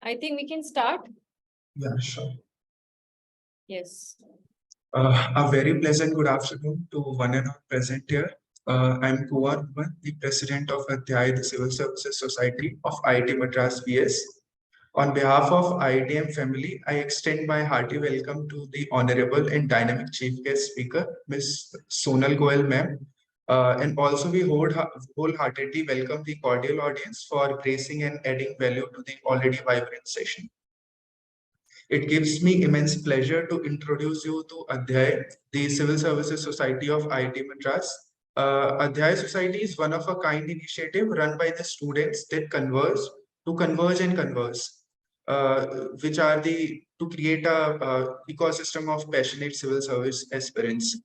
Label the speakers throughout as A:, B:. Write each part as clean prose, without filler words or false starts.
A: I think we can start.
B: Yeah, sure.
A: Yes.
B: A very pleasant good afternoon to one and all present here. I'm Tripura Bhawan, the president of Adhyay, the Civil Services Society of IIT Madras VS. On behalf of IITM family, I extend my hearty welcome to the honorable and dynamic chief guest speaker, Ms. Sonal Goel Ma'am. And also we wholeheartedly welcome the cordial audience for gracing and adding value to the already vibrant session. It gives me immense pleasure to introduce you to Adhyay, the Civil Services Society of IIT Madras. Adhyay Society is one of a kind initiative run by the students that converge and converse, which are to create a ecosystem of passionate civil service aspirants.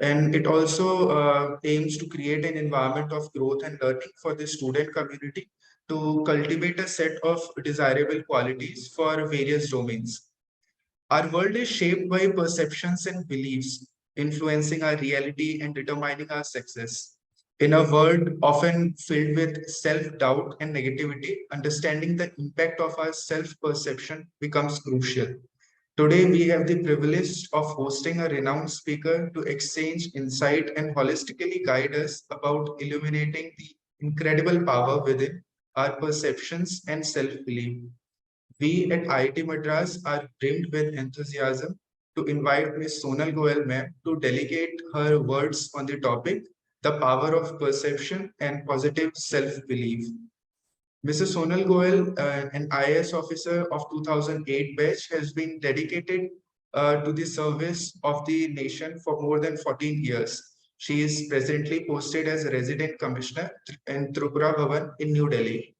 B: And it also aims to create an environment of growth and learning for the student community to cultivate a set of desirable qualities for various domains. Our world is shaped by perceptions and beliefs, influencing our reality and determining our success. In a world often filled with self-doubt and negativity, understanding the impact of our self-perception becomes crucial. Today, we have the privilege of hosting a renowned speaker to exchange insight and holistically guide us about illuminating the incredible power within our perceptions and self-belief. We at IIT Madras are brimmed with enthusiasm to invite Ms. Sonal Goel Ma'am to delegate her words on the topic, the power of perception and positive self-belief. Mrs. Sonal Goel, an IAS officer of 2008 batch, has been dedicated to the service of the nation for more than 14 years. She is presently posted as resident commissioner in Tripura Bhawan in New Delhi.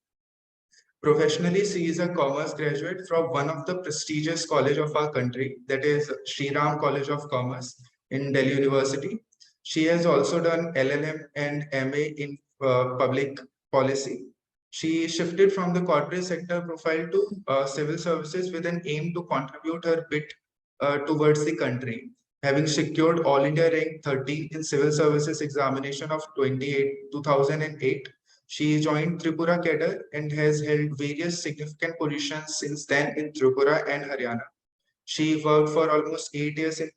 B: Professionally, she is a commerce graduate from one of the prestigious college of our country, that is Shri Ram College of Commerce in Delhi University. She has also done LLM and MA in public policy. She shifted from the corporate sector profile to civil services with an aim to contribute her bit towards the country. Having secured All India rank 30 in civil services examination of 2008, she joined Tripura cadre and has held various significant positions since then in Tripura and Haryana. She worked for almost 8 years in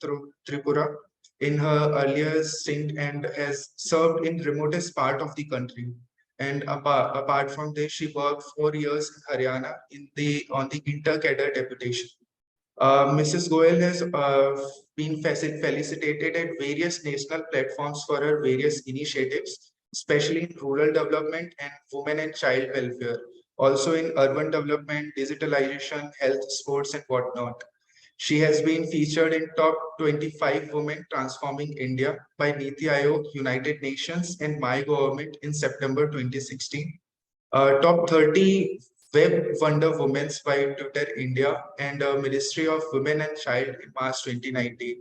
B: Tripura in her earlier stint and has served in remotest part of the country. And apart from this, she worked 4 years in Haryana on the inter-cadre deputation. Mrs. Goel has been felicitated at various national platforms for her various initiatives, especially in rural development and women and child welfare, also in urban development, digitalization, health, sports, and whatnot. She has been featured in top 25 women transforming India by Niti Aayog, United Nations, and My Government in September 2016. Top 30 Web Wonder Women by Twitter India and Ministry of Women and Child in March 2019.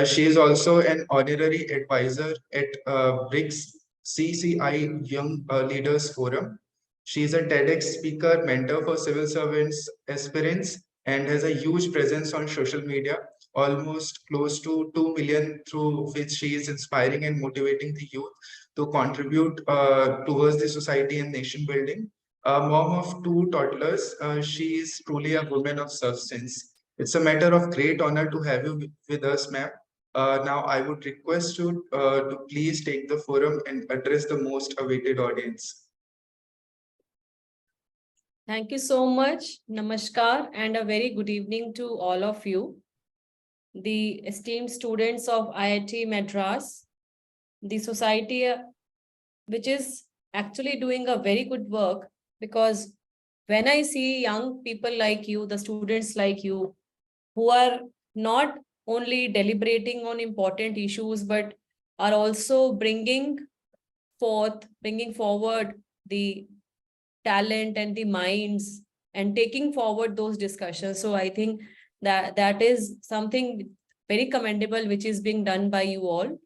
B: She is also an honorary advisor at BRICS CCI Young Leaders Forum. She is a TEDx speaker, mentor for civil servants, aspirants, and has a huge presence on social media, almost close to 2 million, through which she is inspiring and motivating the youth to contribute towards the society and nation building. Mom of two toddlers, she is truly a woman of substance. It's a matter of great honor to have you with us, ma'am. Now, I would request you to please take the forum and address the most awaited audience.
A: Thank you so much. Namaskar and a very good evening to all of you, the esteemed students of IIT Madras, the society which is actually doing a very good work, because when I see young people like you, the students like you, who are not only deliberating on important issues, but are also bringing forward the talent and the minds and taking forward those discussions. So I think that is something very commendable, which is being done by you all.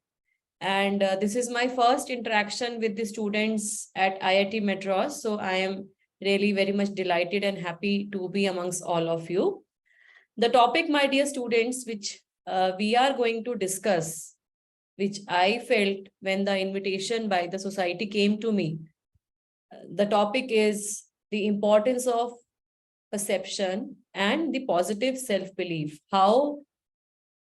A: And this is my first interaction with the students at IIT Madras. So I am really very much delighted and happy to be amongst all of you. The topic, my dear students, which we are going to discuss, which I felt when the invitation by the society came to me, the topic is the importance of perception and the positive self-belief. How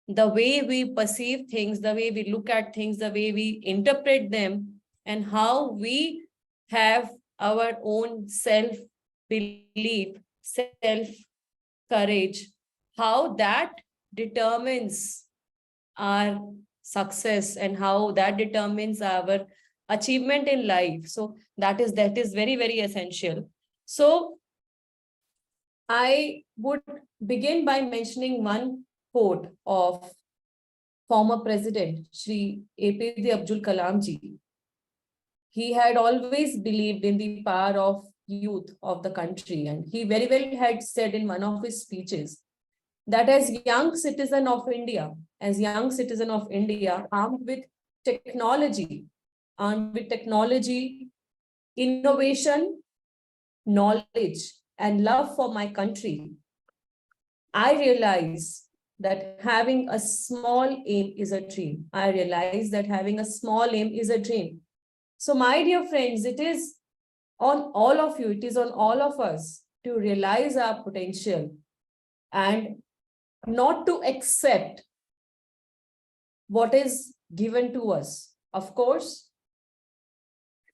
A: the way we perceive things, the way we look at things, the way we interpret them, and how we have our own self-belief, self-courage, how that determines our success and how that determines our achievement in life. So that is very, very essential. So I would begin by mentioning one quote of former president Shri APJ Abdul Kalam ji. He had always believed in the power of youth of the country, and he very well had said in one of his speeches that as young citizen of India, armed with technology, innovation, knowledge, and love for my country, I realize that having a small aim is a dream. So my dear friends, it is on all of you, it is on all of us to realize our potential and not to accept what is given to us. Of course,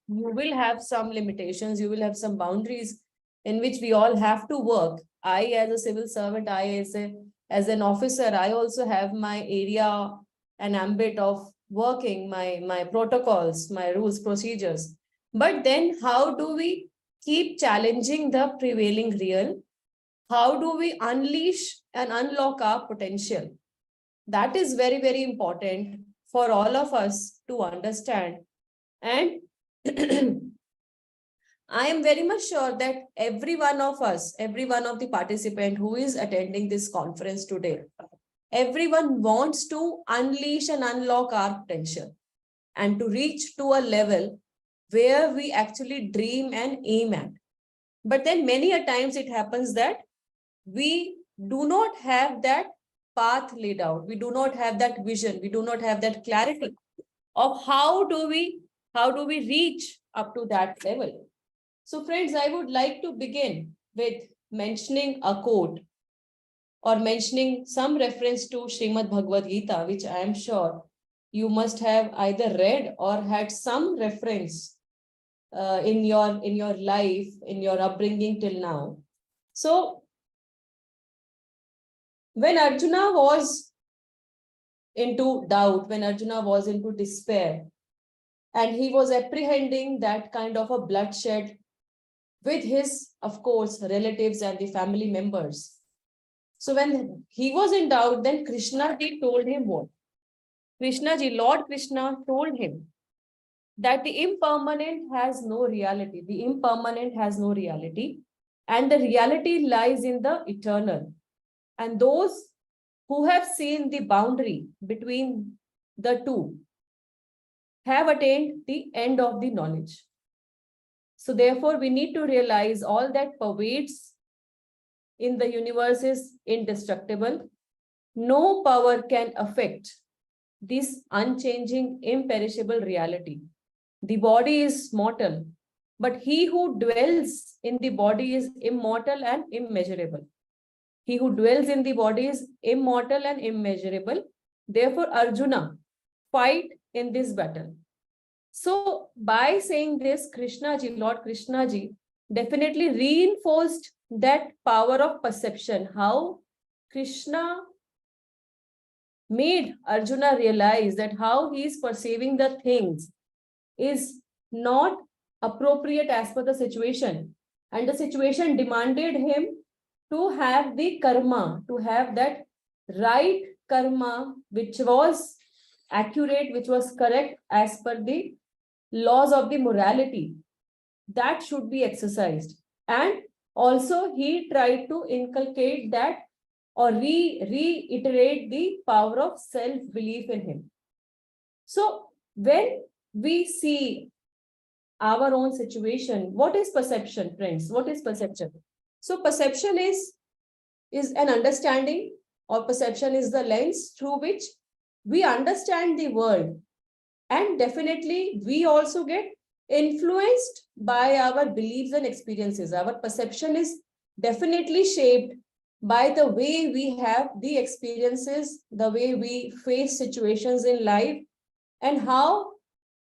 A: you will have some limitations, you will have some boundaries in which we all have to work. I, as a civil servant, as an officer, I also have my area and ambit of working, my protocols, my rules, procedures. But then how do we keep challenging the prevailing real? How do we unleash and unlock our potential? That is very, very important for all of us to understand. And I am very much sure that every one of us, every one of the participants who is attending this conference today, everyone wants to unleash and unlock our potential and to reach to a level where we actually dream and aim at. But then many a times it happens that we do not have that path laid out. We do not have that vision. We do not have that clarity of how do we reach up to that level. So friends, I would like to begin with mentioning a quote or mentioning some reference to Srimad Bhagavad Gita, which I am sure you must have either read or had some reference in your life, in your upbringing till now. So when Arjuna was into doubt, when Arjuna was into despair, and he was apprehending that kind of a bloodshed with his, of course, relatives and the family members. So when he was in doubt, then Krishna ji told him what? Lord Krishna told him that the impermanent has no reality. The impermanent has no reality. And the reality lies in the eternal. And those who have seen the boundary between the two have attained the end of the knowledge. So therefore, we need to realize all that pervades in the universe is indestructible. No power can affect this unchanging, imperishable reality. The body is mortal, but he who dwells in the body is immortal and immeasurable. He who dwells in the body is immortal and immeasurable. Therefore, Arjuna, fight in this battle. So by saying this, Lord Krishna ji definitely reinforced that power of perception, how Krishna made Arjuna realize that how he is perceiving the things is not appropriate as per the situation. And the situation demanded him to have the karma, to have that right karma, which was accurate, which was correct as per the laws of the morality. That should be exercised. And also he tried to inculcate that or reiterate the power of self-belief in him. So when we see our own situation, what is perception, friends? What is perception? So perception is an understanding, or perception is the lens through which we understand the world. And definitely we also get influenced by our beliefs and experiences. Our perception is definitely shaped by the way we have the experiences, the way we face situations in life, and how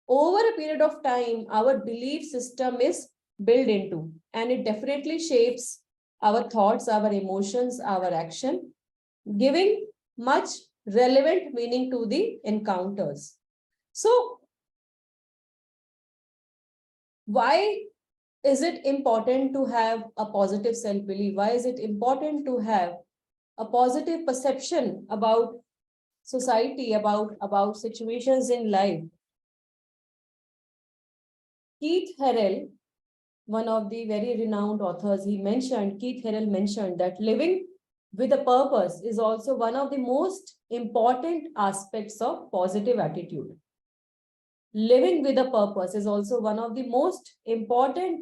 A: over a period of time our belief system is built into, and it definitely shapes our thoughts, our emotions, our action, giving much relevant meaning to the encounters. So why is it important to have a positive self-belief? Why is it important to have a positive perception about society, about situations in life? Keith Harrell, one of the very renowned authors, Keith Harrell mentioned that living with a purpose is also one of the most important aspects of positive attitude. Living with a purpose is also one of the most important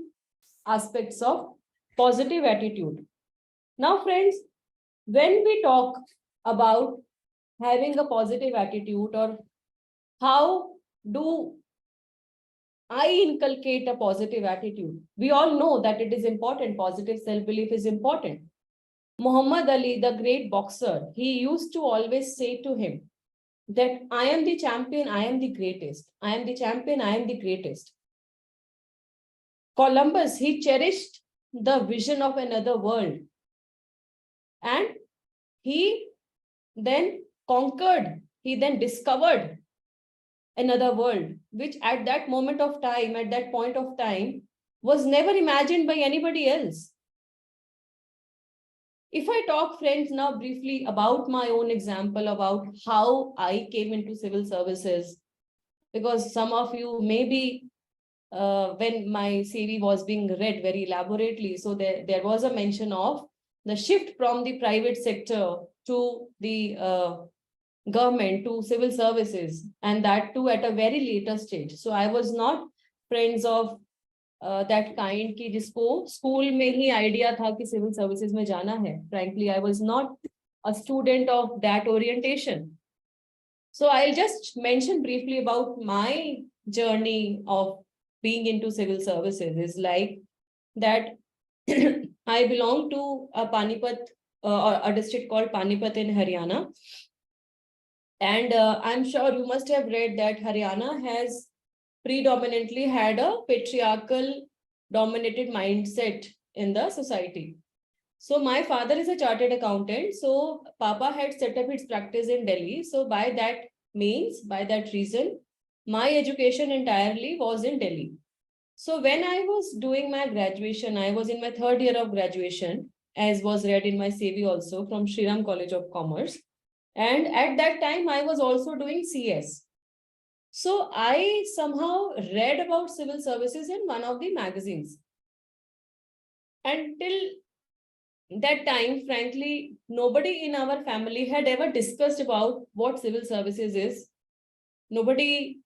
A: aspects of positive attitude. Now, friends, when we talk about having a positive attitude, or how do I inculcate a positive attitude, we all know that it is important. Positive self-belief is important. Muhammad Ali, the great boxer, he used to always say to him that I am the champion, I am the greatest. I am the champion, I am the greatest. Columbus, he cherished the vision of another world, and he then conquered, he then discovered another world, which at that moment of time, at that point of time, was never imagined by anybody else. If I talk, friends, now briefly about my own example, about how I came into civil services, because some of you maybe when my CV was being read very elaborately, so there was a mention of the shift from the private sector to the government, to civil services, and that too at a very later stage. So I was not, friends, of that kind कि जिसको school में ही idea था कि civil services में जाना है. Frankly, I was not a student of that orientation. So I'll just mention briefly about my journey of being into civil services. Is like that I belong to a Panipat, or a district called Panipat in Haryana. And I'm sure you must have read that Haryana has predominantly had a patriarchal dominated mindset in the society. So my father is a chartered accountant. So Papa had set up his practice in Delhi. So by that means, by that reason, my education entirely was in Delhi. So when I was doing my graduation, I was in my third year of graduation, as was read in my CV also, from Shriram College of Commerce. And at that time, I was also doing CS. So I somehow read about civil services in one of the magazines. Until that time, frankly, nobody in our family had ever discussed about what civil services is. Nobody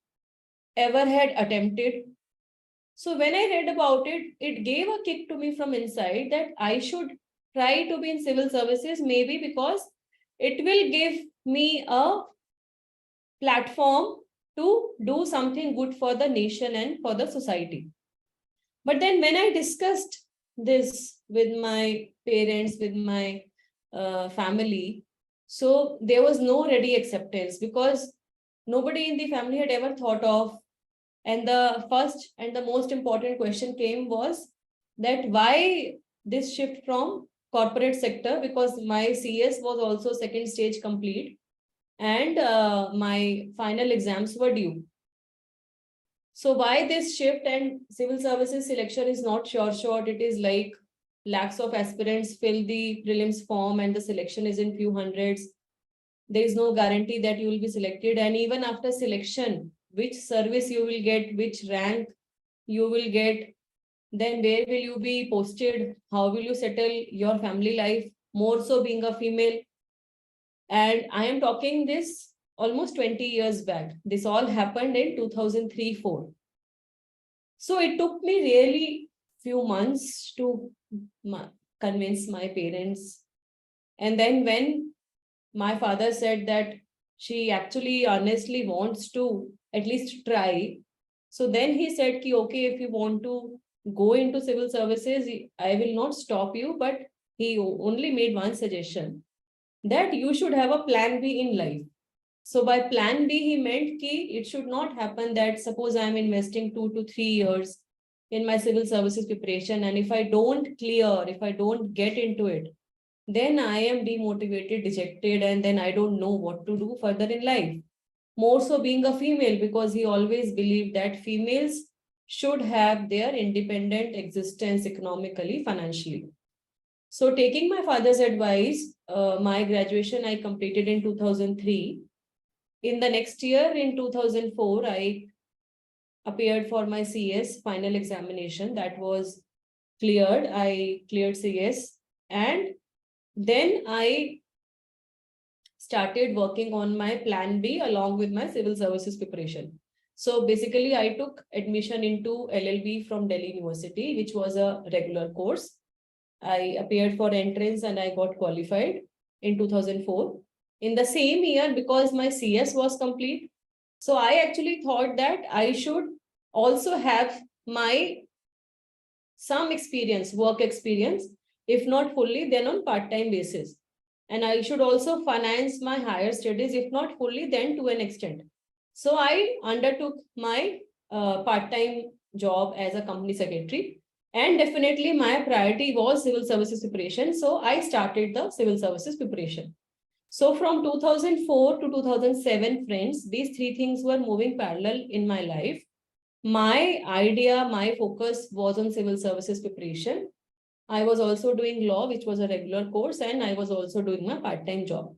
A: ever had attempted. So when I read about it, it gave a kick to me from inside that I should try to be in civil services, maybe because it will give me a platform to do something good for the nation and for the society. But then when I discussed this with my parents, with my family, so there was no ready acceptance, because nobody in the family had ever thought of. And the first and the most important question came was that why this shift from corporate sector, because my CS was also second stage complete, and my final exams were due. So why this shift? And civil services selection is not sure shot. It is like lakhs of aspirants fill the prelims form and the selection is in few hundreds. There is no guarantee that you will be selected. And even after selection, which service you will get, which rank you will get, then where will you be posted? How will you settle your family life? More so being a female. And I am talking this almost 20 years back. This all happened in 2003-4. So it took me really few months to convince my parents. And then when my father said that she actually honestly wants to at least try, so then he said, ki, okay, if you want to go into civil services, I will not stop you, but he only made one suggestion that you should have a plan B in life. So by plan B, he meant ki it should not happen that suppose I'm investing 2 to 3 years in my civil services preparation, and if I don't clear, if I don't get into it, then I am demotivated, dejected, and then I don't know what to do further in life. More so being a female, because he always believed that females should have their independent existence economically, financially. So taking my father's advice, my graduation I completed in 2003. In the next year, in 2004, I appeared for my CS final examination. That was cleared. I cleared CS. And then I started working on my plan B along with my civil services preparation. So basically, I took admission into LLB from Delhi University, which was a regular course. I appeared for entrance and I got qualified in 2004. In the same year, because my CS was complete, so I actually thought that I should also have my some experience, work experience, if not fully, then on part-time basis. And I should also finance my higher studies, if not fully, then to an extent. So I undertook my part-time job as a company secretary. And definitely my priority was civil services preparation. So I started the civil services preparation. So from 2004 to 2007, friends, these three things were moving parallel in my life. My idea, my focus was on civil services preparation. I was also doing law, which was a regular course, and I was also doing my part-time job.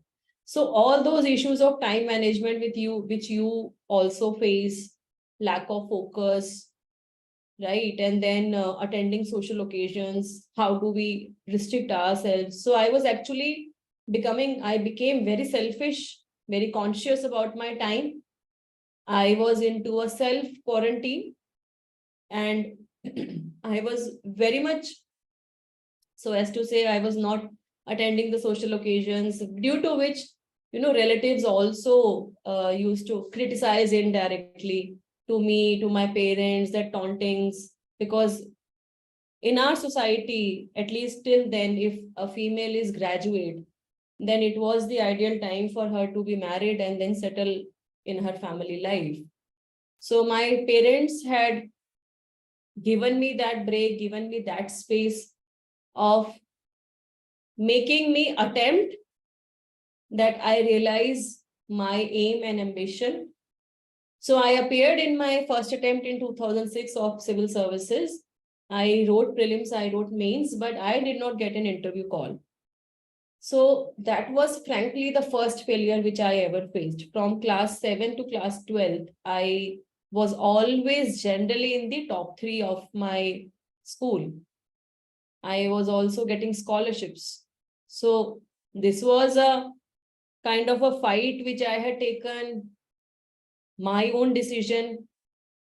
A: So all those issues of time management with you, which you also face, lack of focus, right? And then attending social occasions, how do we restrict ourselves? So I was actually I became very selfish, very conscious about my time. I was into a self quarantine, and I was very much, so as to say, I was not attending the social occasions, due to which, relatives also used to criticize indirectly to me, to my parents, that tauntings, because in our society, at least till then, if a female is graduate, then it was the ideal time for her to be married and then settle in her family life. So my parents had given me that break, given me that space of making me attempt that I realize my aim and ambition. So I appeared in my first attempt in 2006 of civil services. I wrote prelims, I wrote mains, but I did not get an interview call. So that was frankly the first failure which I ever faced. From class 7 to class 12, I was always generally in the top 3 of my school. I was also getting scholarships. So this was a kind of a fight which I had taken, my own decision,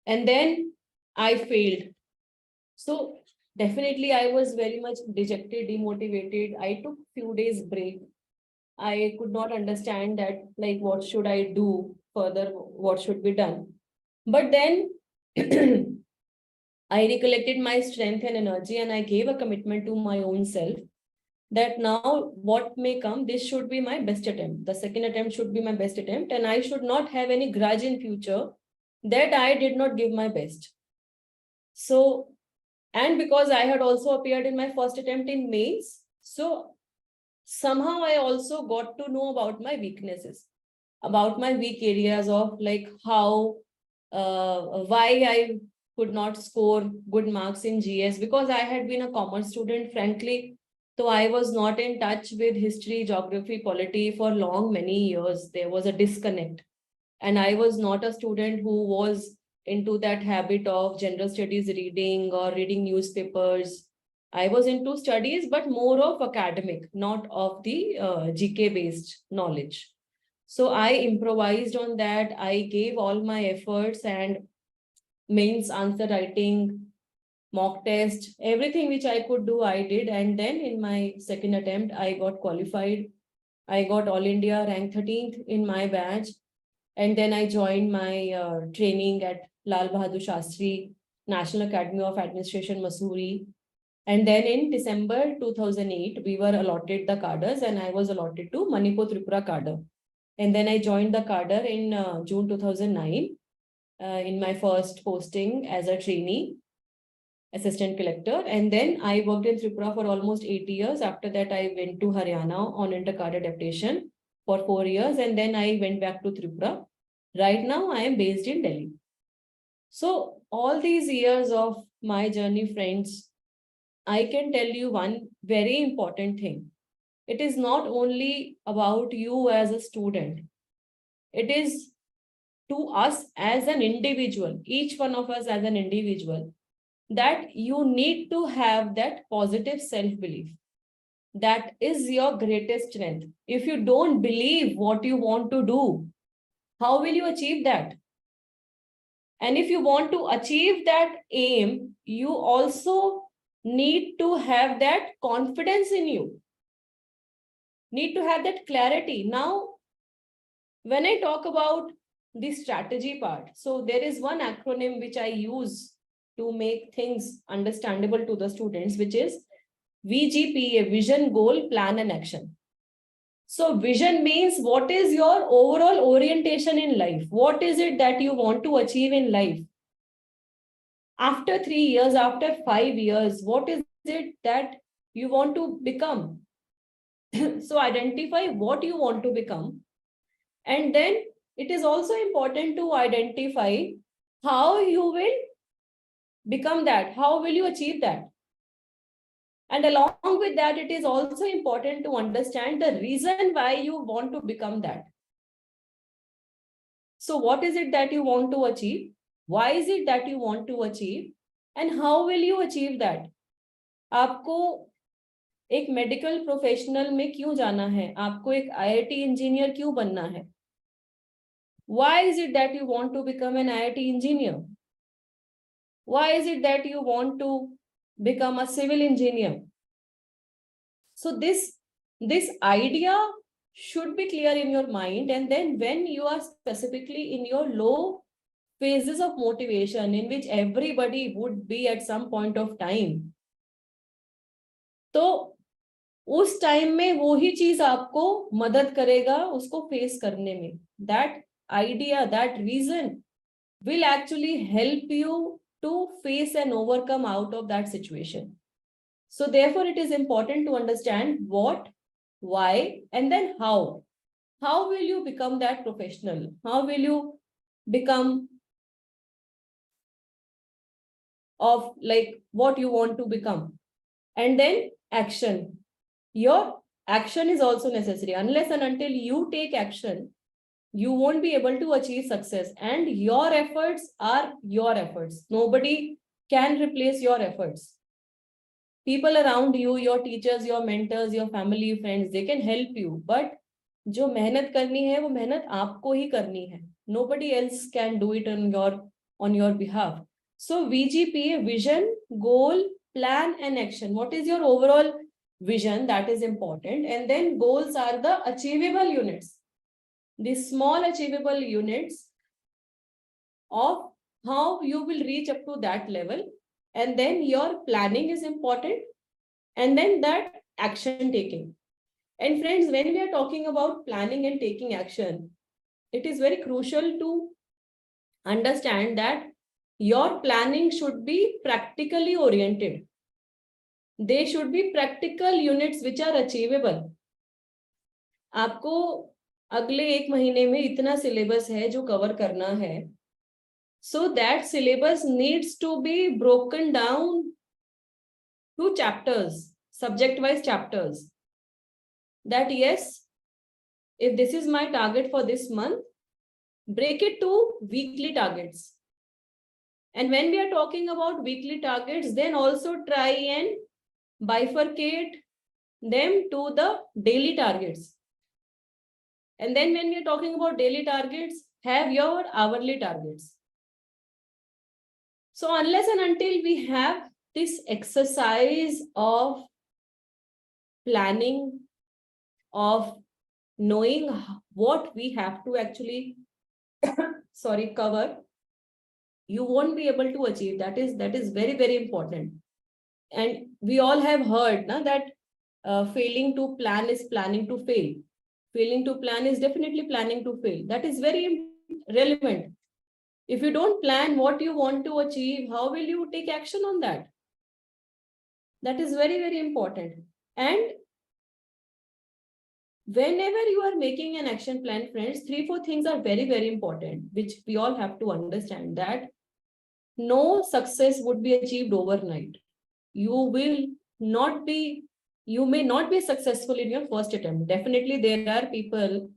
A: and then I failed. So definitely I was very much dejected, demotivated. I took few days break. I could not understand that, like, what should I do further, what should be done. But then I recollected my strength and energy, and I gave a commitment to my own self that now what may come, this should be my best attempt. The second attempt should be my best attempt, and I should not have any grudge in future that I did not give my best. So, and because I had also appeared in my first attempt in mains, so somehow I also got to know about my weaknesses, about my weak areas of like how, why I could not score good marks in GS, because I had been a commerce student, frankly. So I was not in touch with history, geography, polity for many years. There was a disconnect. And I was not a student who was into that habit of general studies reading or reading newspapers. I was into studies, but more of academic, not of the GK based knowledge. So I improvised on that. I gave all my efforts and mains answer writing, mock test, everything which I could do, I did. And then in my second attempt, I got qualified. I got All India rank 13th in my batch. And then I joined my training at Lal Bahadur Shastri National Academy of Administration, Mussoorie. And then in December 2008, we were allotted the cadres and I was allotted to Manipur Tripura cadre. And then I joined the cadre in June 2009 in my first posting as a trainee assistant collector. And then I worked in Tripura for almost 8 years. After that, I went to Haryana on inter-cadre deputation for 4 years. And then I went back to Tripura. Right now, I am based in Delhi. So all these years of my journey, friends, I can tell you one very important thing. It is not only about you as a student. It is to us as an individual, each one of us as an individual, that you need to have that positive self-belief. That is your greatest strength. If you don't believe what you want to do, how will you achieve that? And if you want to achieve that aim, you also need to have that confidence in you. Need to have that clarity. Now, when I talk about the strategy part, so there is one acronym which I use to make things understandable to the students, which is VGPA, Vision, Goal, Plan and Action. So vision means what is your overall orientation in life? What is it that you want to achieve in life? After 3 years, after 5 years, what is it that you want to become? So identify what you want to become. And then it is also important to identify how you will become that. How will you achieve that? And along with that, it is also important to understand the reason why you want to become that. So what is it that you want to achieve? Why is it that you want to achieve? And how will you achieve that? आपको एक medical professional में क्यों जाना है? आपको एक IIT engineer क्यों बनना है? Why is it that you want to become an IIT engineer? Why is it that you want to become a civil engineer? So this idea should be clear in your mind. And then when you are specifically in your low phases of motivation, in which everybody would be at some point of time, तो उस time में वो ही चीज आपको मदद करेगा उसको face करने में. That idea, that reason will actually help you to face and overcome out of that situation. So therefore, it is important to understand what, why, and then how. How will you become that professional? How will you become of like what you want to become? And then action. Your action is also necessary. Unless and until you take action, you won't be able to achieve success. And your efforts are your efforts. Nobody can replace your efforts. People around you, your teachers, your mentors, your family, friends, they can help you. But जो मेहनत करनी है वो मेहनत आपको ही करनी है. Nobody else can do it on your behalf. So VGPA, vision, goal, plan and action. What is your overall vision? That is important. And then goals are the achievable units. The small achievable units of how you will reach up to that level. And then your planning is important. And then that action taking. And friends, when we are talking about planning and taking action, it is very crucial to understand that your planning should be practically oriented. They should be practical units which are achievable. आपको अगले 1 महीने में इतना syllabus है जो cover करना है. So that syllabus needs to be broken down to chapters, subject-wise chapters. That yes, if this is my target for this month, break it to weekly targets. And when we are talking about weekly targets, then also try and bifurcate them to the daily targets. And then when we are talking about daily targets, have your hourly targets. So unless and until we have this exercise of planning, of knowing what we have to actually cover, you won't be able to achieve. That is very, very important. And we all have heard that failing to plan is planning to fail. Failing to plan is definitely planning to fail. That is very relevant. If you don't plan what you want to achieve, how will you take action on that? That is very, very important. And whenever you are making an action plan, friends, 3-4 things are very, very important, which we all have to understand, that no success would be achieved overnight. You may not be successful in your first attempt. Definitely, there are people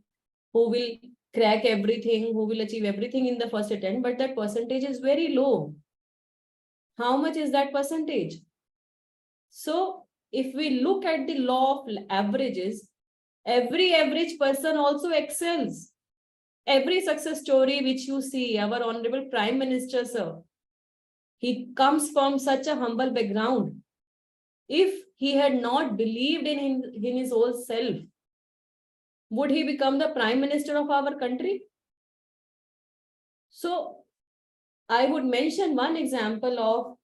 A: who will crack everything, who will achieve everything in the first attempt, but that percentage is very low. How much is that percentage? So if we look at the law of averages, every average person also excels. Every success story which you see, our Honorable Prime Minister, sir, he comes from such a humble background. If he had not believed in his own self, would he become the Prime Minister of our country? So I would mention one example of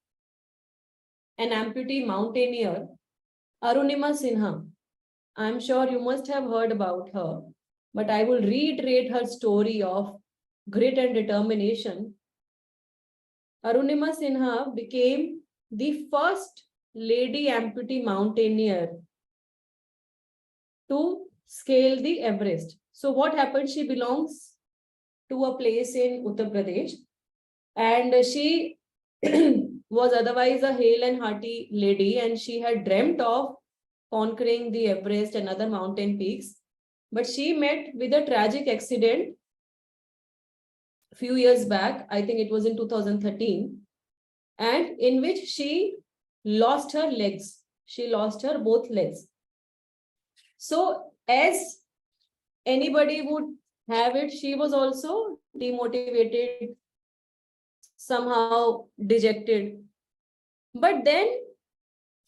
A: an amputee mountaineer, Arunima Sinha. I'm sure you must have heard about her, but I will reiterate her story of grit and determination. Arunima Sinha became the first lady amputee mountaineer to scale the Everest. So what happened? She belongs to a place in Uttar Pradesh, and she was otherwise a hale and hearty lady, and she had dreamt of conquering the Everest and other mountain peaks. But she met with a tragic accident a few years back. I think it was in 2013, and in which she lost her legs. She lost her both legs. So as anybody would have it, she was also demotivated, somehow dejected. But then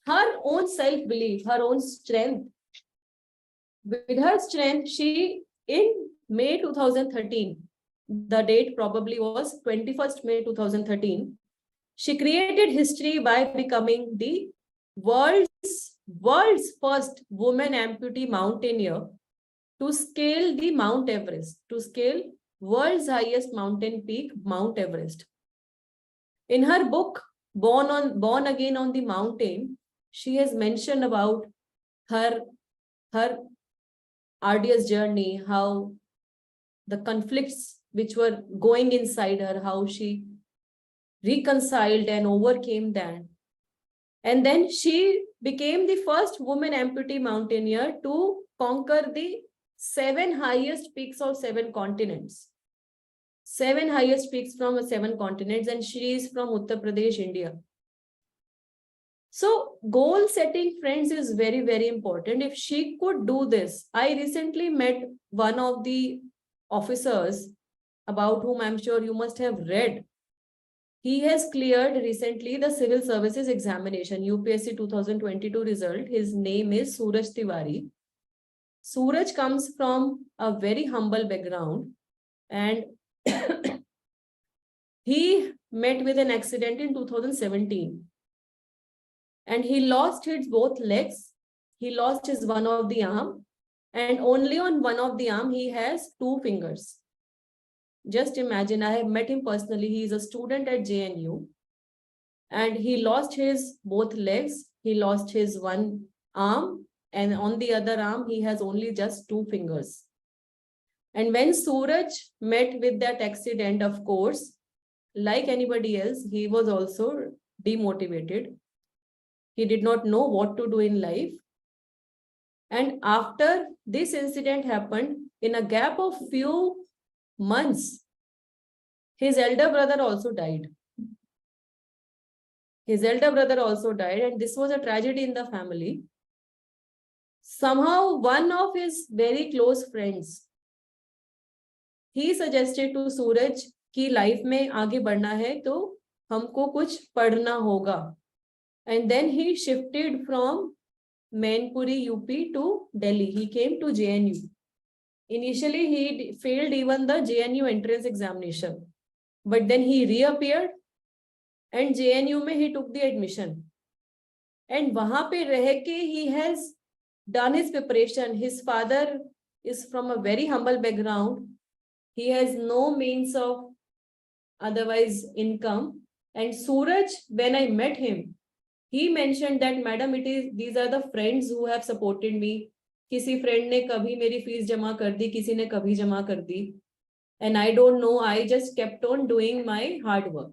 A: her own self-belief, her own strength, with her strength, she, in May 2013, the date probably was 21st May 2013, she created history by becoming the world's first woman amputee mountaineer to scale the Mount Everest, to scale world's highest mountain peak, Mount Everest. In her book, Born Again on the Mountain, she has mentioned about her arduous journey, how the conflicts which were going inside her, how she reconciled and overcame that. And then she became the first woman amputee mountaineer to conquer the 7 highest peaks of 7 continents. 7 highest peaks from 7 continents, and she is from Uttar Pradesh, India. So goal setting, friends, is very, very important. If she could do this, I recently met one of the officers about whom I'm sure you must have read. He has cleared recently the civil services examination, UPSC 2022 result. His name is Suraj Tiwari. Suraj comes from a very humble background, and he met with an accident in 2017. And he lost his both legs. He lost his one of the arm, and only on one of the arm he has 2 fingers. Just imagine, I have met him personally. He is a student at JNU, and he lost his both legs. He lost his one arm, and on the other arm he has only just 2 fingers. And when Suraj met with that accident, of course, like anybody else, he was also demotivated. He did not know what to do in life. And after this incident happened, in a gap of few months, his elder brother also died. His elder brother also died, and this was a tragedy in the family. Somehow, one of his very close friends, he suggested to Suraj कि life में आगे बढ़ना है तो हमको कुछ पढ़ना होगा. And then he shifted from Mainpuri, UP to Delhi. He came to JNU. Initially, he failed even the JNU entrance examination. But then he reappeared, and JNU mein he took the admission. And वहां पे रह के he has done his preparation. His father is from a very humble background. He has no means of otherwise income. And Suraj, when I met him, he mentioned that, madam, these are the friends who have supported me. किसी friend ने कभी मेरी fees जमा कर दी, किसी ने कभी जमा कर दी. And I don't know, I just kept on doing my hard work.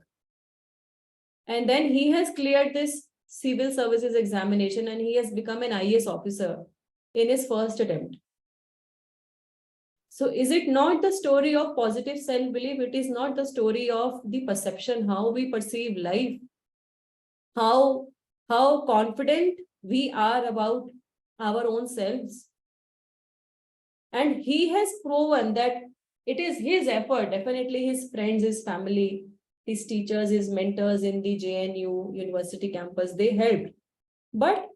A: And then he has cleared this civil services examination and he has become an IAS officer in his first attempt. So is it not the story of positive self-belief? It is not the story of the perception, how we perceive life, how confident we are about our own selves. And he has proven that it is his effort, definitely his friends, his family, his teachers, his mentors in the JNU University campus, they helped. But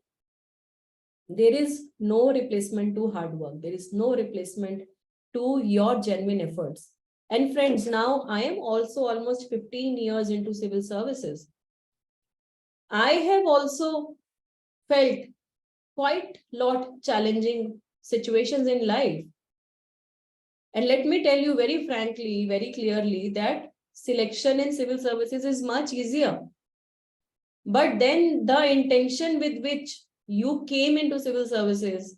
A: there is no replacement to hard work. There is no replacement to your genuine efforts. And friends, now I am also almost 15 years into civil services. I have also felt quite lot challenging situations in life. And let me tell you very frankly, very clearly that selection in civil services is much easier. But then the intention with which you came into civil services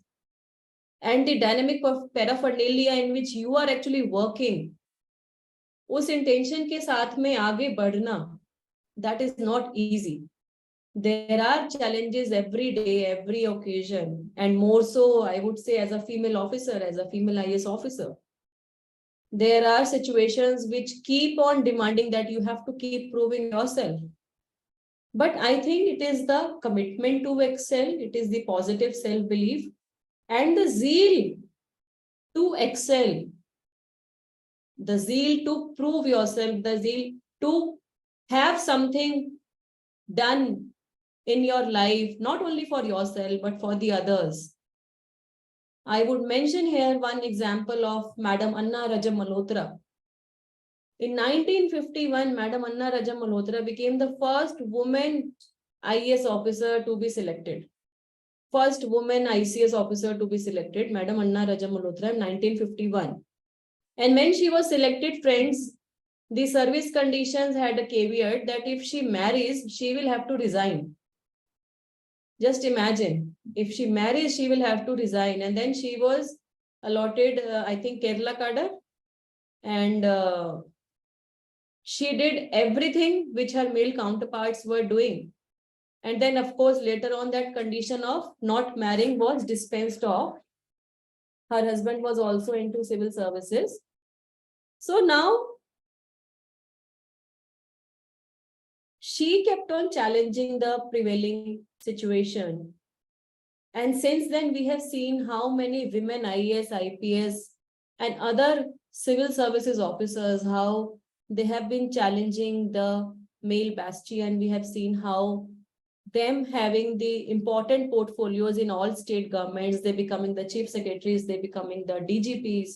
A: and the dynamic of paraphernalia in which you are actually working, उस intention के साथ में आगे बढ़ना, that is not easy. There are challenges every day, every occasion, and more so, I would say, as a female officer, as a female IAS officer. There are situations which keep on demanding that you have to keep proving yourself. But I think it is the commitment to excel, it is the positive self-belief, and the zeal to excel, the zeal to prove yourself, the zeal to have something done in your life, not only for yourself, but for the others. I would mention here one example of Madam Anna Raja Malhotra. In 1951, Madam Anna Raja Malhotra became the first woman IAS officer to be selected. First woman ICS officer to be selected, Madam Anna Raja Malhotra in 1951. And when she was selected, friends, the service conditions had a caveat that if she marries, she will have to resign. Just imagine, if she marries, she will have to resign. And then she was allotted, I think, Kerala cadre. And she did everything which her male counterparts were doing. And then, of course, later on, that condition of not marrying was dispensed of. Her husband was also into civil services. So now, she kept on challenging the prevailing situation. And since then, we have seen how many women IAS, IPS, and other civil services officers, how they have been challenging the male bastion. We have seen how them having the important portfolios in all state governments, they're becoming the chief secretaries, they're becoming the DGPs,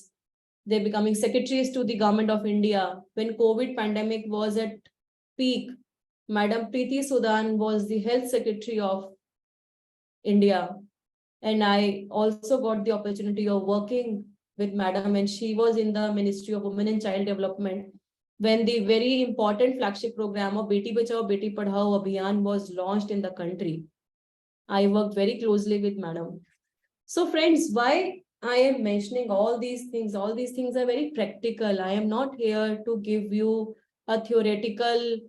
A: they're becoming secretaries to the government of India. When COVID pandemic was at peak, Madam Preeti Sudan was the health secretary of India. And I also got the opportunity of working with Madam, and she was in the Ministry of Women and Child Development when the very important flagship program of Beti Bachao Beti Padhao Abhiyan was launched in the country. I worked very closely with Madam. So friends, why I am mentioning all these things are very practical. I am not here to give you a theoretical,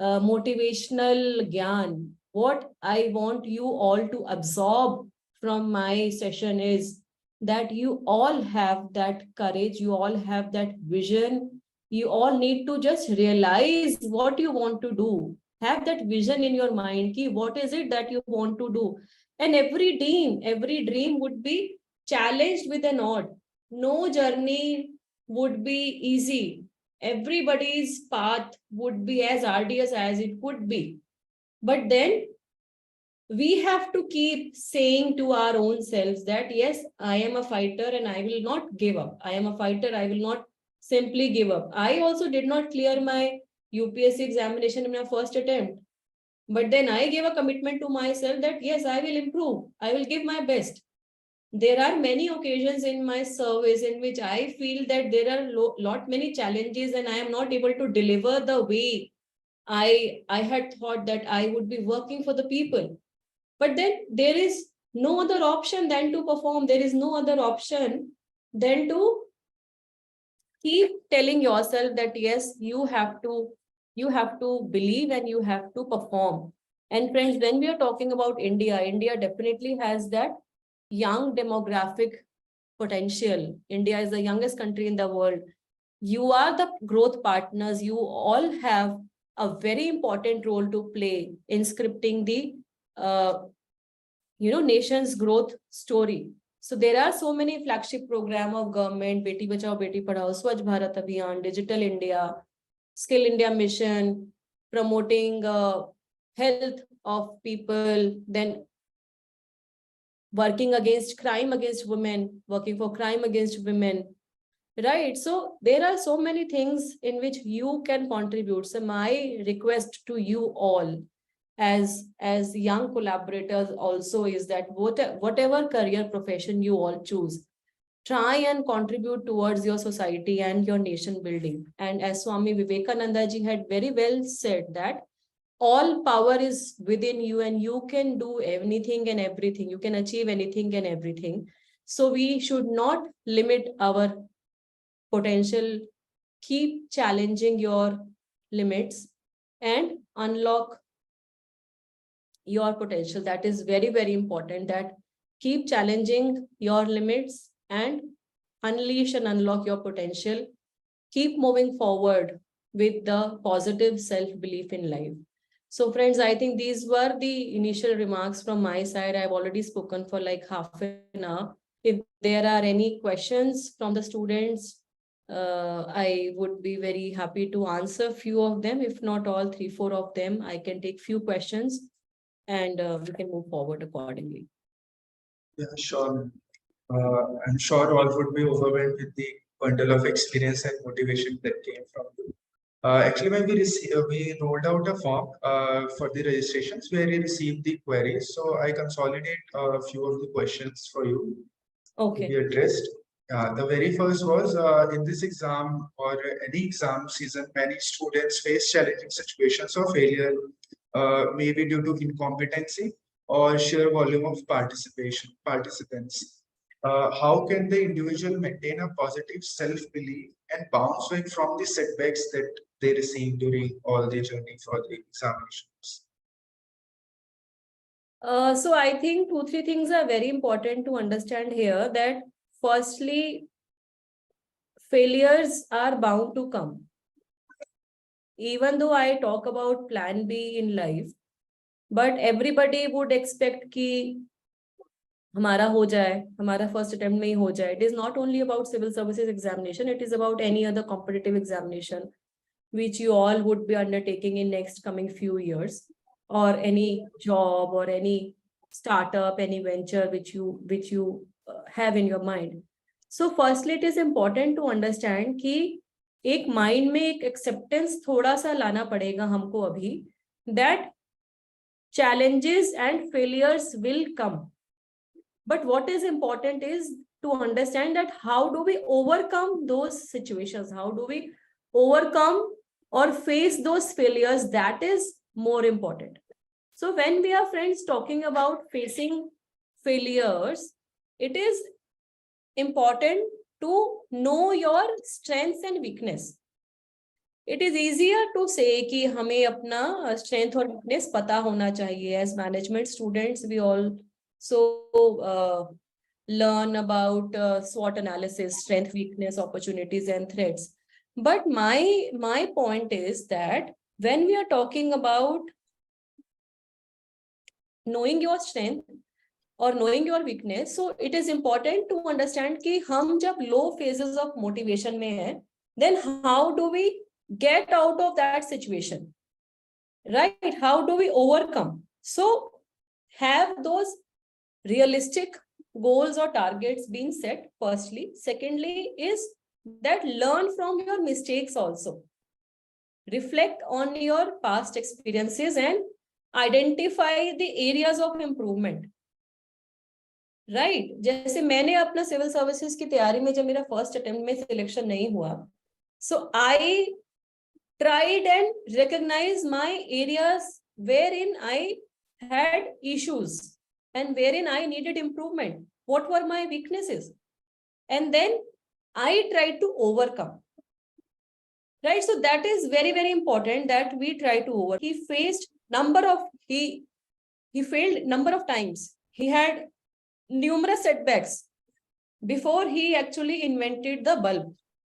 A: motivational gyan. What I want you all to absorb from my session is that you all have that courage, you all have that vision, you all need to just realize what you want to do. Have that vision in your mind, ki what is it that you want to do? And every dream would be challenged with an odd. No journey would be easy. Everybody's path would be as arduous as it could be. But then we have to keep saying to our own selves that, yes, I am a fighter and I will not give up. I am a fighter. I will not simply give up. I also did not clear my UPSC examination in my first attempt. But then I gave a commitment to myself that yes, I will improve. I will give my best. There are many occasions in my service in which I feel that there are lot many challenges and I am not able to deliver the way I had thought that I would be working for the people. But then there is no other option than to perform. There is no other option than to keep telling yourself that yes, you have to believe and you have to perform. And friends, when we are talking about India definitely has that young demographic potential. India is the youngest country in the world. You are the growth partners. You all have a very important role to play in scripting the nation's growth story. So there are so many flagship program of government: Beti Bachao, Beti Padhao, Swachh Bharat Abhiyan, Digital India, Skill India Mission, promoting health of people, then working against crime against women, working for crime against women, right? So there are so many things in which you can contribute. So my request to you all as young collaborators also is that whatever career profession you all choose, try and contribute towards your society and your nation building. And as Swami Vivekananda ji had very well said, that all power is within you and you can do anything and everything. You can achieve anything and everything. So we should not limit our potential. Keep challenging your limits and unlock your potential. That is very, very important, that keep challenging your limits and unleash and unlock your potential. Keep moving forward with the positive self-belief in life. So friends, I think these were the initial remarks from my side. I've already spoken for like half an hour. If there are any questions from the students, I would be very happy to answer few of them. If not all, 3-4 of them, I can take few questions and we can move forward accordingly.
B: Yeah, sure. I'm sure all would be overwhelmed with the bundle of experience and motivation that came from you. Actually, when we rolled out a form for the registrations where we received the queries. So I consolidate a few of the questions for you to be
A: Okay.
B: addressed. The very first was in this exam or any exam season, many students face challenging situations of failure, maybe due to incompetency or sheer volume of participants. How can the individual maintain a positive self-belief and bounce back from the setbacks that they receive during all the journey for the examinations?
A: So I think 2-3 things are very important to understand here. That firstly, failures are bound to come. Even though I talk about plan B in life, but everybody would expect कि हमारा हो जाए, हमारा first attempt में ही हो जाए. It is not only about civil services examination, it is about any other competitive examination which you all would be undertaking in next coming few years, or any job or any startup, any venture which you have in your mind. So firstly, it is important to understand कि एक mind में एक acceptance थोड़ा सा लाना पड़ेगा हमको अभी, that challenges and failures will come. But what is important is to understand that how do we overcome those situations? How do we overcome or face those failures? That is more important. So when we are, friends, talking about facing failures, it is important to know your strengths and weakness. It is easier to say कि हमें अपना strength और weakness पता होना चाहिए. As management students, we also learn about SWOT analysis, strength, weakness, opportunities, and threats. But my point is that when we are talking about knowing your strength or knowing your weakness, so it is important to understand कि हम जब low phases of motivation में हैं, then how do we get out of that situation, right? How do we overcome? So have those realistic goals or targets being set, firstly. Secondly is that learn from your mistakes also. Reflect on your past experiences and identify the areas of improvement. Right जैसे मैंने अपना civil services की तैयारी में जब मेरा first attempt में selection नहीं हुआ, सो आई tried and recognized my areas wherein I had issues and wherein I needed improvement. What were my weaknesses? And then I tried to overcome. Right? So that is very, very important that we try to overcome. He faced he failed number of times. He had numerous setbacks before he actually invented the bulb,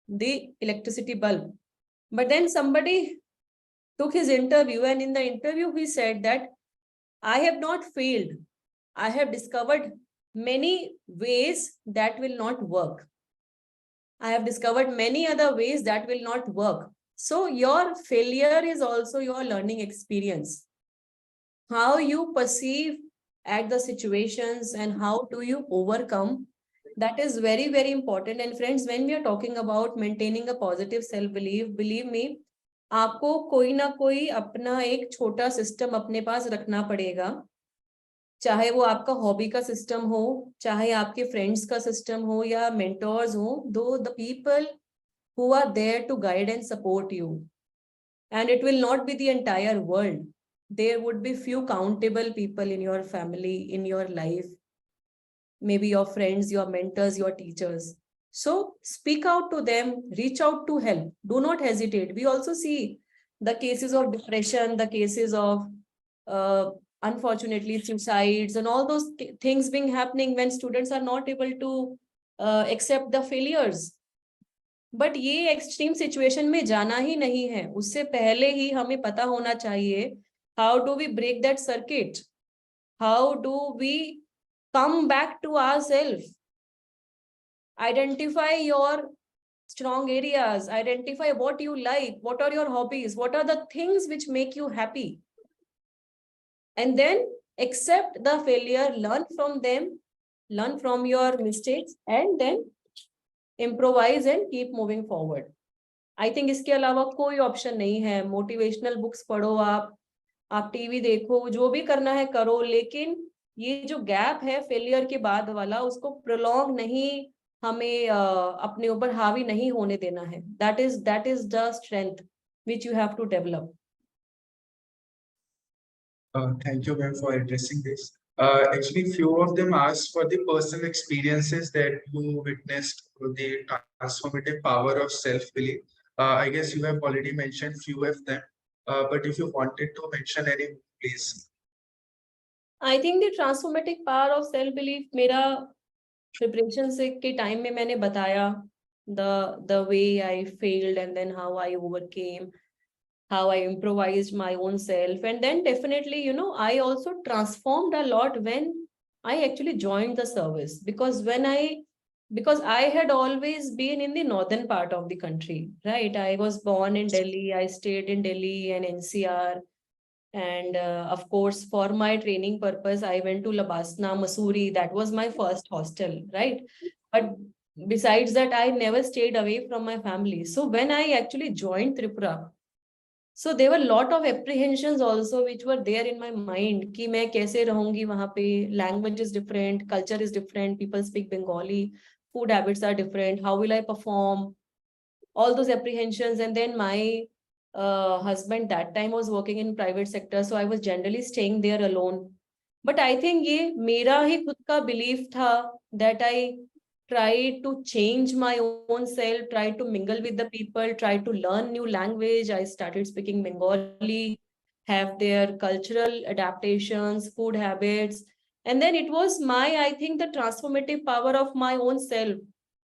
A: the electricity bulb. But then somebody took his interview, and in the interview he said that I have not failed. I have discovered many ways that will not work. I have discovered many other ways that will not work. So your failure is also your learning experience. How you perceive at the situations and how do you overcome, that is very, very important. And friends, when we are talking about maintaining a positive self-belief, believe me, आपको कोई ना कोई अपना एक छोटा system अपने पास रखना पड़ेगा, चाहे वो आपका हॉबी का सिस्टम हो, चाहे आपके फ्रेंड्स का सिस्टम हो या मेंटोर्स हो, दो the people who are there to guide and support you. And it will not be the entire world. There would be few countable people in your family, in your life, maybe your friends, your mentors, your teachers. So speak out to them, reach out to help. Do not hesitate. We also see the cases of depression, the cases of unfortunately suicides and all those things being happening when students are not able to accept the failures. But ये extreme situation में जाना ही नहीं है, उससे पहले ही हमें पता होना चाहिए how do we break that circuit, how do we come back to ourself, identify your strong areas, identify what you like, what are your hobbies, what are the things which make you happy, and then accept the failure, learn from them, learn from your mistakes, and then improvise and keep moving forward. I think इसके अलावा कोई option नहीं है. Motivational books पढ़ो, आप TV देखो, जो भी करना है करो, लेकिन ये जो गैप है फेलियर के बाद वाला, उसको प्रोलॉन्ग नहीं, हमें अपने ऊपर हावी नहीं होने देना है. That is the strength which you have to develop.
B: Thank you, ma'am, for addressing this. Actually, few of them asked for the personal experiences that you witnessed, the transformative power of self-belief. I guess you have already mentioned few of them, but if you wanted to mention any, please.
A: I think the transformative power of self-belief, मेरा preparation से के time में मैंने बताया, the way I failed and then how I overcame, how I improvised my own self. And then definitely, you know, I also transformed a lot when I actually joined the service, because I had always been in the northern part of the country, right? I was born in Delhi, I stayed in Delhi and NCR. And of course, for my training purpose, I went to Labasna, Mussoorie. That was my first hostel, right? But besides that, I never stayed away from my family. So when I actually joined Tripura, so there were a lot of apprehensions also which were there in my mind कि मैं कैसे रहूंगी वहां पे, language is different, culture is different, people speak Bengali, food habits are different, how will I perform, all those apprehensions. And then my husband that time was working in private sector, so I was generally staying there alone. But I think ये मेरा ही खुद का belief था that I try to change my own self, try to mingle with the people, try to learn new language. I started speaking Bengali, have their cultural adaptations, food habits. And then it was I think, the transformative power of my own self.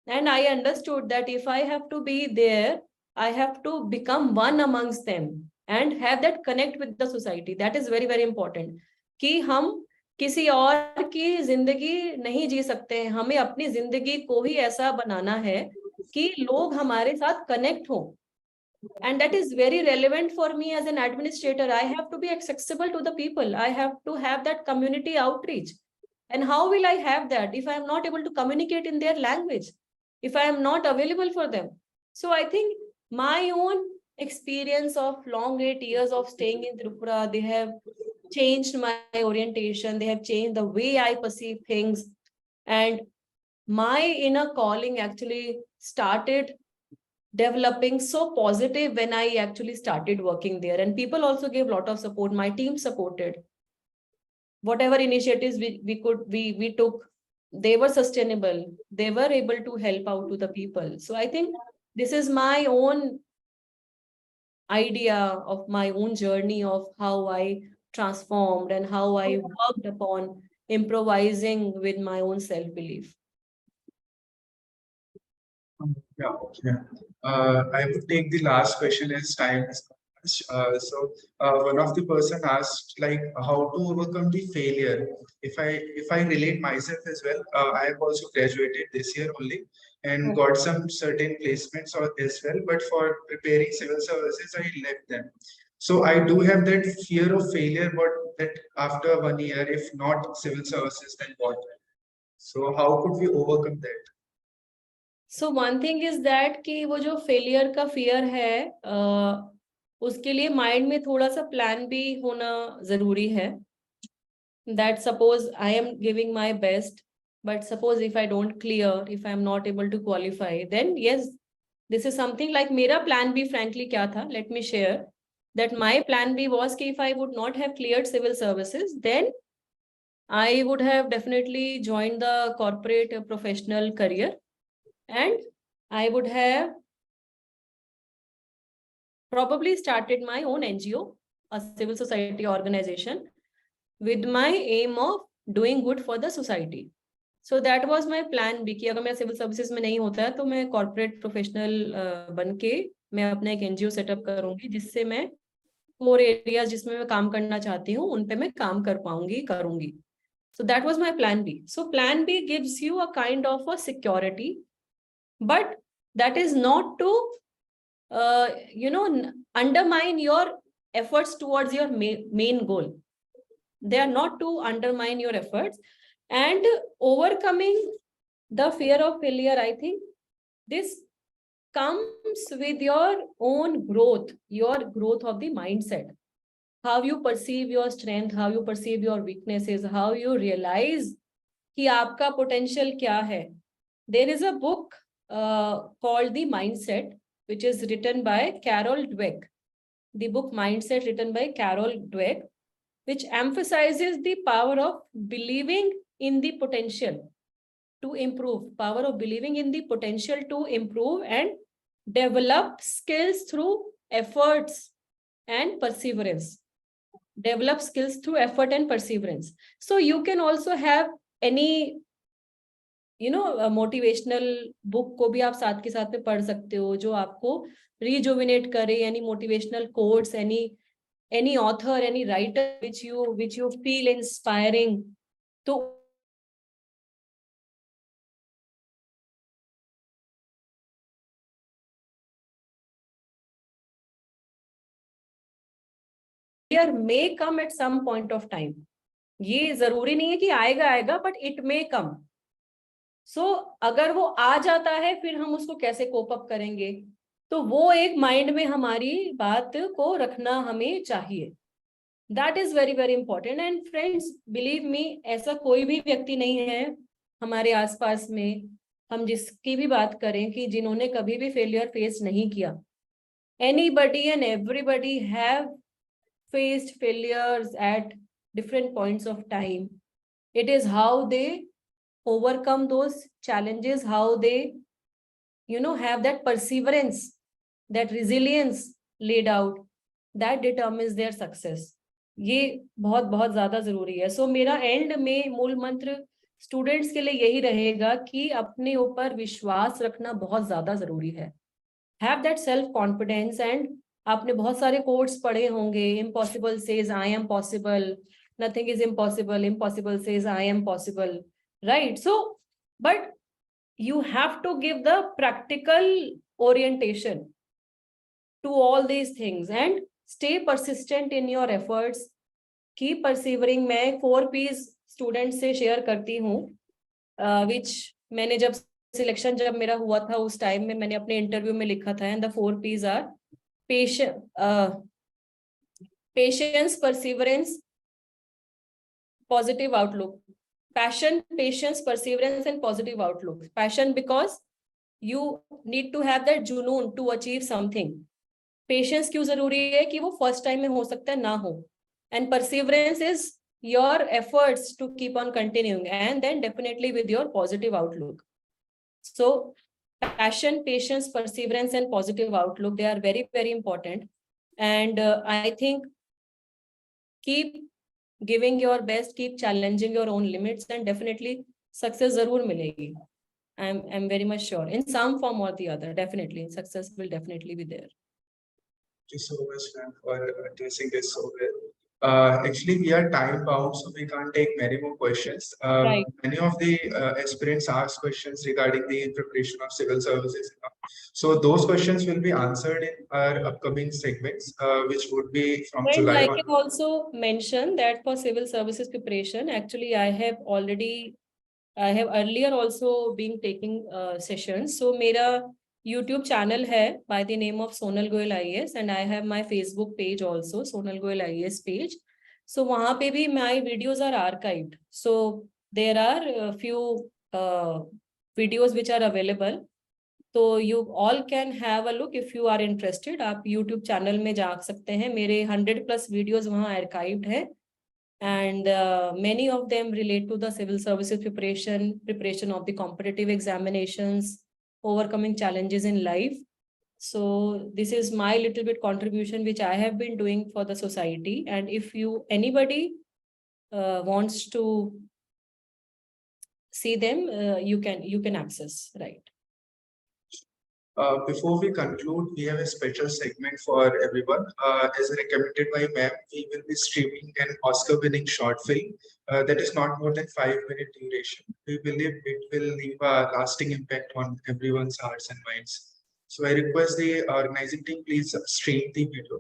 A: And I understood that if I have to be there, I have to become one amongst them and have that connect with the society. That is very, very important. कि हम किसी और की जिंदगी नहीं जी सकते हैं, हमें अपनी जिंदगी को ही ऐसा बनाना है कि लोग हमारे साथ कनेक्ट हो. And that is very relevant for me as an administrator. I have to be accessible to the people. I have to have that community outreach. And how will I have that if I am not able to communicate in their language, if I am not available for them? So I think my own experience of long 8 years of staying in Tripura, they have changed my orientation. They have changed the way I perceive things. And my inner calling actually started developing so positive when I actually started working there. And people also gave a lot of support. My team supported. Whatever initiatives we took, they were sustainable. They were able to help out to the people. So I think this is my own idea of my own journey of how I transformed and how I worked upon improvising with my own self-belief.
B: Yeah, okay. I would take the last question as time is much. One of the person asked like how to overcome the failure. If I relate myself as well, I have also graduated this year only and got some certain placements as well. But for preparing civil services, I left them. So I do have that fear of failure, but that after 1 year, if not civil services, then what? So how could we overcome that?
A: So one thing is that कि वो जो failure का fear है, उसके लिए mind में थोड़ा सा plan भी होना जरूरी है. That suppose I am giving my best, but suppose if I don't clear, if I am not able to qualify, then yes, this is something like मेरा plan B frankly क्या था? Let me share that my plan B was कि if I would not have cleared civil services, then I would have definitely joined the corporate professional career, and I would have probably started my own NGO, a civil society organization, with my aim of doing good for the society. So that was my plan B कि अगर मेरा civil services में नहीं होता है तो मैं corporate professional बन के मैं अपना एक NGO setup करूंगी जिससे मैं core areas जिसमें मैं काम करना चाहती हूँ उन पे मैं काम कर पाऊंगी करूंगी. So that was my plan B. So plan B gives you a kind of a security, but that is not to undermine your efforts towards your main goal. They are not to undermine your efforts. And overcoming the fear of failure, I think this comes with your own growth of the mindset. How you perceive your strength, how you perceive your weaknesses, how you realize कि आपका potential क्या है. There is a book called The Mindset, which is written by Carol Dweck. The book Mindset, written by Carol Dweck, which emphasizes the power of believing in the potential to improve, power of believing in the potential to improve and develop skills through efforts and perseverance. Develop skills through effort and perseverance. So you can also have any motivational book को भी आप साथ के साथ में पढ़ सकते हो जो आपको रिजुविनेट करे, any motivational quotes, any author, any writer which you feel inspiring. तो failure may come at some point of time. ये जरूरी नहीं है कि आएगा, but it may come. सो अगर वो आ जाता है फिर हम उसको कैसे कोप अप करेंगे, तो वो एक माइंड में हमारी बात को रखना हमें चाहिए. That is very very important. And friends, believe me, ऐसा कोई भी व्यक्ति नहीं है हमारे आसपास में, हम जिसकी भी बात करें, कि जिन्होंने कभी भी फेलियर फेस नहीं किया. Anybody and everybody have faced failures at different points of time. It is how they overcome those challenges, how they have that perseverance, that resilience laid out, that determines their success. ये बहुत बहुत ज्यादा जरूरी है. सो मेरा and में मूल मंत्र स्टूडेंट्स के लिए यही रहेगा कि अपने ऊपर विश्वास रखना बहुत ज्यादा जरूरी है. Have that self confidence. And आपने बहुत सारे कोट्स पढ़े होंगे. Impossible says I am possible, nothing is impossible, impossible says I am possible, right? So but you have to give the practical orientation to all these things and stay persistent in your efforts. Keep persevering. मैं 4 P's students से share करती हूँ, which मैंने जब selection जब मेरा हुआ था उस टाइम में मैंने अपने इंटरव्यू में लिखा था. and the 4 P's are patience, perseverance, positive outlook. Passion, patience, perseverance, and positive outlook. Passion because you need to have that junoon to achieve something. Patience क्यों जरूरी है कि वो first time में हो सकता है ना हो. And perseverance is your efforts to keep on continuing, and then definitely with your positive outlook. So passion, patience, perseverance, and positive outlook, they are very, very important. And I think keep giving your best, keep challenging your own limits, and definitely success zarur milegi. I'm very much sure in some form or the other. Definitely success will definitely be there.
B: Thank you so much, ma'am, for addressing this so well. Actually, we are time bound, so we can't take many more questions.
A: Right.
B: Many of the aspirants ask questions regarding the preparation of civil services. So those questions will be answered in our upcoming segments, which would be from
A: And
B: July
A: like
B: on.
A: I also mentioned that for civil services preparation, actually I have earlier also been taking sessions. So मेरा YouTube channel है by the name of Sonal Goel IAS, and I have my Facebook page also, Sonal Goel IAS page. So वहाँ पे भी my videos are archived. So there are a few videos which are available. तो you all can have a look if you are interested. आप YouTube channel में जा सकते हैं. मेरे 100+ videos वहाँ archived हैं. And many of them relate to the civil services preparation of the competitive examinations, overcoming challenges in life. So this is my little bit contribution which I have been doing for the society. And if anybody wants to see them, you can access, right?
B: Before we conclude, we have a special segment for everyone. As recommended by ma'am, we will be streaming an Oscar-winning short film that is not more than 5-minute duration. We believe it will leave a lasting impact on everyone's hearts and minds. So I request the organizing team, please stream the video.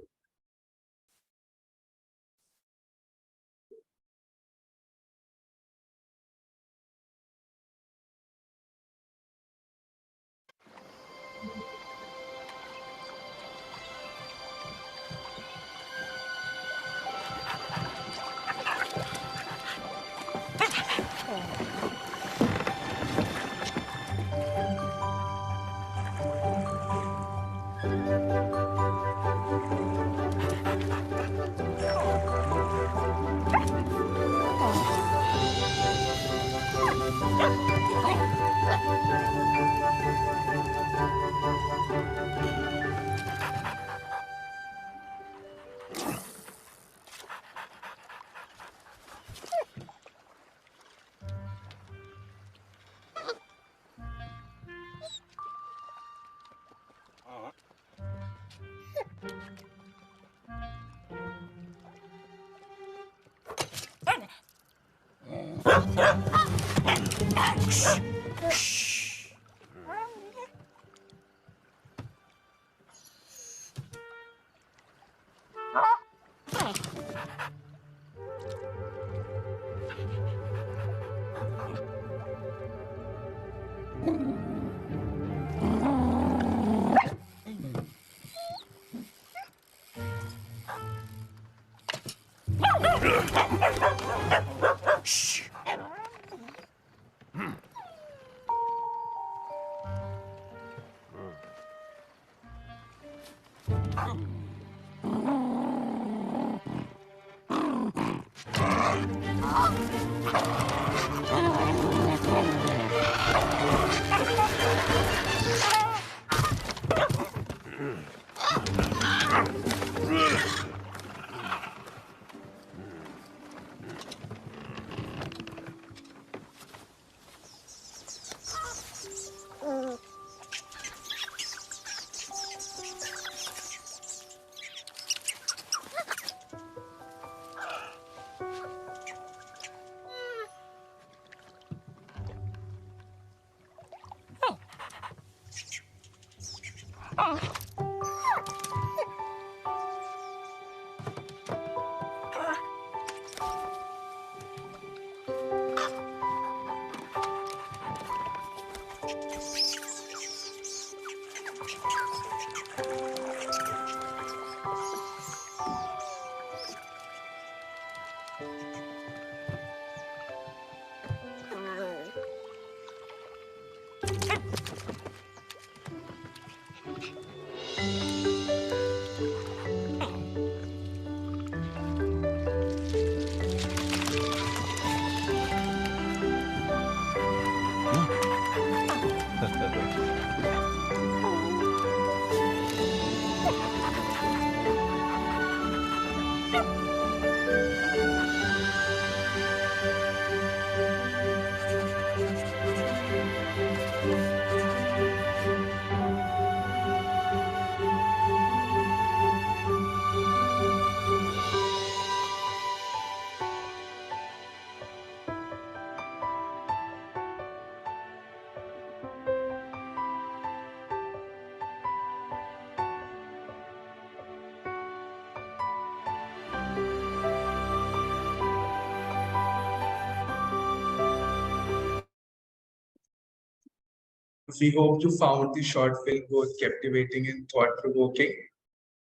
B: We hope you found the short film both captivating and thought-provoking.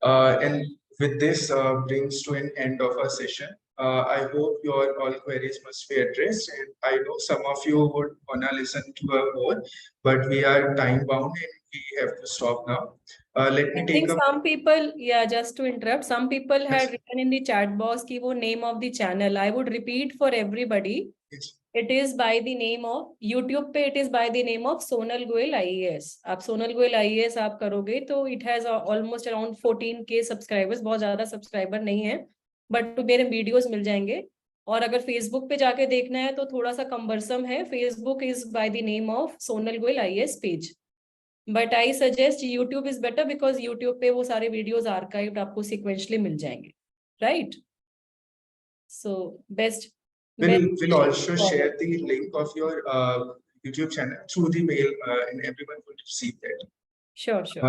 B: And with this brings to an end of our session. I hope your all queries must be addressed, and I know some of you would wanna listen to a more, but we are time bound and we have to stop now. Let me
A: I
B: take
A: think
B: a
A: some people, yeah, just to interrupt, some people
B: yes,
A: had written in the chat box ki wo name of the channel. I would repeat for everybody.
B: yes.
A: It is by the name of YouTube पे, it is by the name of Sonal Goel IAS. आप Sonal Goel IAS आप करोगे तो it has almost around 14K subscribers. बहुत ज्यादा subscriber नहीं है, but मेरे videos मिल जाएंगे. और अगर Facebook पे जाके देखना है तो थोड़ा सा cumbersome है. Facebook is by the name of Sonal Goel IAS page. But I suggest YouTube is better because YouTube पे वो सारे videos archived आपको sequentially मिल जाएंगे, right? So best.
B: We'll also share the link of your YouTube channel through the mail, and everyone will receive that.
A: Sure, sure.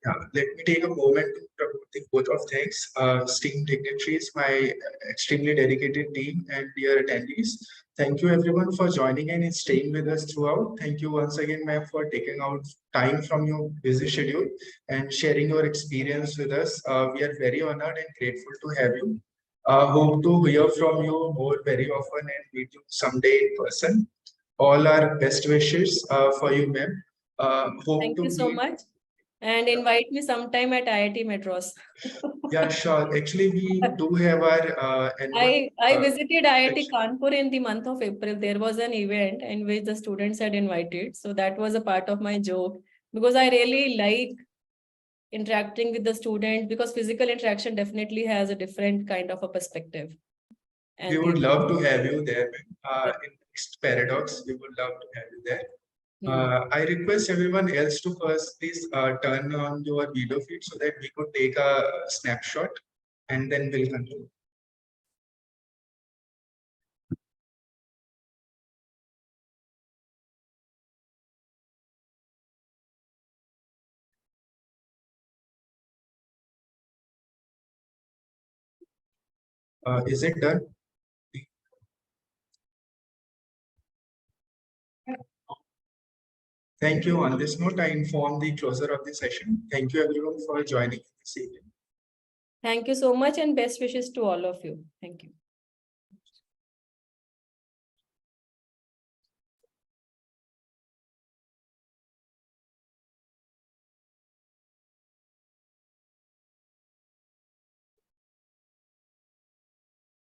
B: Yeah, let me take a moment to promote the both of things. Esteemed dignitaries, my extremely dedicated team, and dear attendees. Thank you everyone for joining in and staying with us throughout. Thank you once again, ma'am, for taking out time from your busy schedule and sharing your experience with us. We are very honored and grateful to have you. Hope to hear from you more very often and meet you someday in person. All our best wishes for you, ma'am. Hope
A: Thank
B: to
A: you so
B: meet.
A: much. And invite me sometime at IIT Metros.
B: Yeah, sure. Actually, we do have our annual.
A: I visited IIT
B: section.
A: Kanpur in the month of April. There was an event in which the students had invited. So that was a part of my joke because I really like interacting with the student because physical interaction definitely has a different kind of a perspective.
B: We
A: And
B: would love to have you there, ma'am.
A: yeah.
B: In next Paradox, we would love to have you there.
A: Hmm.
B: I request everyone else to first please turn on your video feed so that we could take a snapshot and then we'll continue. Is it done? Thank you. On this note, I inform the closer of the session. Thank you everyone for joining this evening.
A: Thank you so much and best wishes to all of you. Thank you.